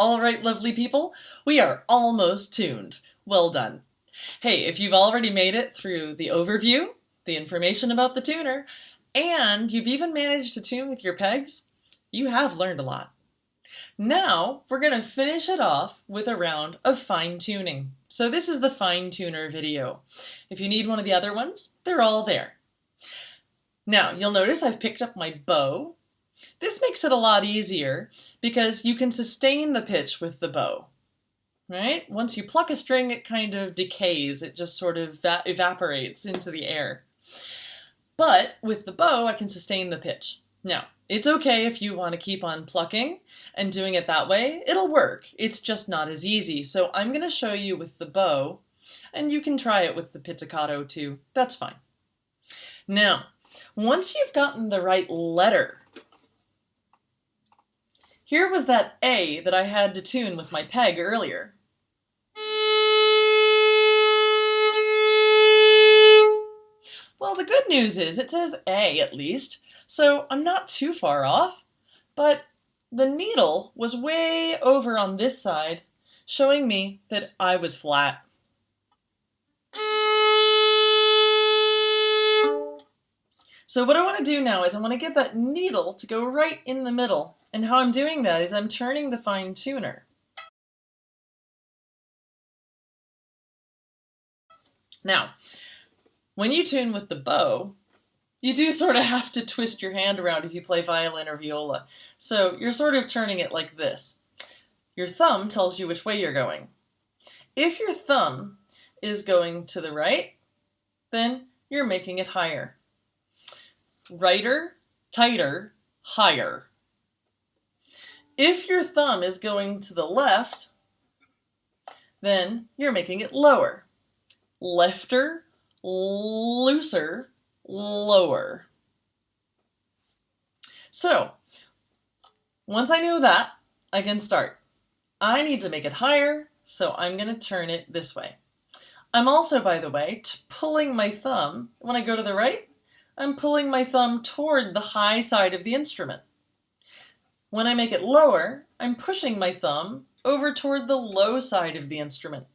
All right, lovely people, we are almost tuned. Well done. Hey, if you've already made it through the overview, the information about the tuner, and you've even managed to tune with your pegs, you have learned a lot. Now, we're going to finish it off with a round of fine-tuning. So this is the fine-tuner video. If you need one of the other ones, they're all there. Now, you'll notice I've picked up my bow. This makes it a lot easier because you can sustain the pitch with the bow, right? Once you pluck a string, it kind of decays. It just sort of evaporates into the air. But with the bow, I can sustain the pitch. Now, it's okay if you want to keep on plucking and doing it that way. It'll work. It's just not as easy. So I'm going to show you with the bow, and you can try it with the pizzicato too. That's fine. Now, once you've gotten the right letter, here was that A that I had to tune with my peg earlier. Well, the good news is it says A at least, so I'm not too far off, but the needle was way over on this side, showing me that I was flat. So what I want to do now is I want to get that needle to go right in the middle. And how I'm doing that is I'm turning the fine tuner. Now, when you tune with the bow, you do sort of have to twist your hand around if you play violin or viola. So you're sort of turning it like this. Your thumb tells you which way you're going. If your thumb is going to the right, then you're making it higher. Righter, tighter, higher. If your thumb is going to the left, then you're making it lower. Lefter, looser, lower. So, once I know that, I can start. I need to make it higher, so I'm going to turn it this way. I'm also, by the way, pulling my thumb. When I go to the right, I'm pulling my thumb toward the high side of the instrument. When I make it lower, I'm pushing my thumb over toward the low side of the instrument.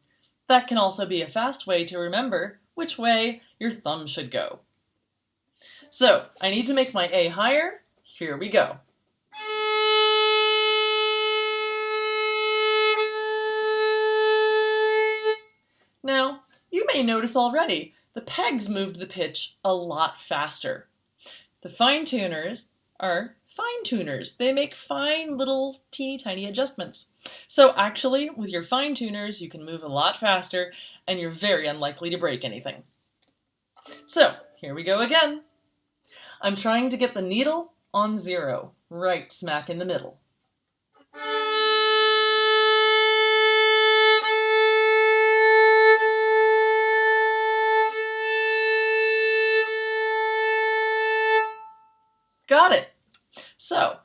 That can also be a fast way to remember which way your thumb should go. So, I need to make my A higher. Here we go. Now, you may notice already, the pegs moved the pitch a lot faster. The fine tuners are fine tuners. They make fine little teeny tiny adjustments. So actually, with your fine tuners, you can move a lot faster and you're very unlikely to break anything. So here we go again. I'm trying to get the needle on 0, right smack in the middle. Got it. So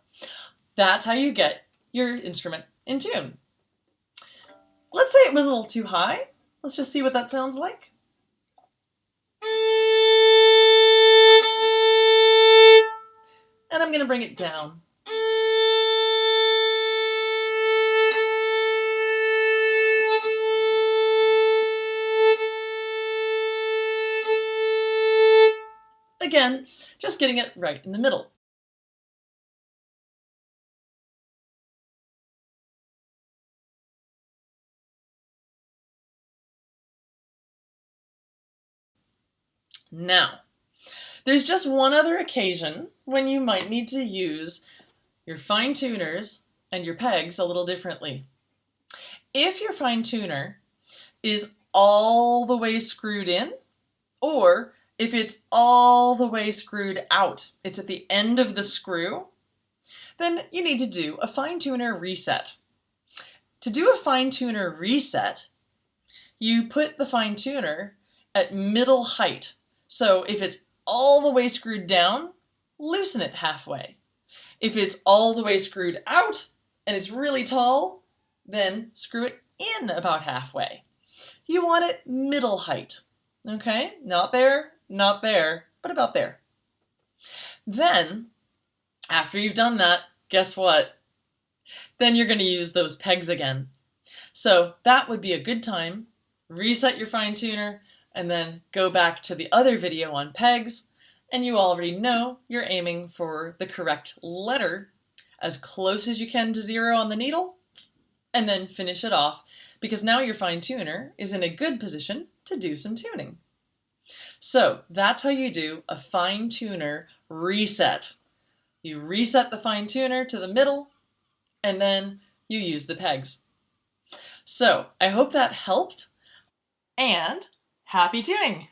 that's how you get your instrument in tune. Let's say it was a little too high. Let's just see what that sounds like. And I'm going to bring it down. Again, just getting it right in the middle. Now, there's just one other occasion when you might need to use your fine tuners and your pegs a little differently. If your fine tuner is all the way screwed in, or if it's all the way screwed out, it's at the end of the screw, then you need to do a fine tuner reset. To do a fine tuner reset, you put the fine tuner at middle height. So if it's all the way screwed down, loosen it halfway. If it's all the way screwed out and it's really tall, then screw it in about halfway. You want it middle height, okay? Not there, but about there. Then, after you've done that, guess what? then you're going to use those pegs again. So that would be a good time. Reset your fine tuner and then go back to the other video on pegs, and you already know you're aiming for the correct letter as close as you can to 0 on the needle, and then finish it off, because now your fine tuner is in a good position to do some tuning. So that's how you do a fine tuner reset. You reset the fine tuner to the middle, and then you use the pegs. So I hope that helped, and happy tuning!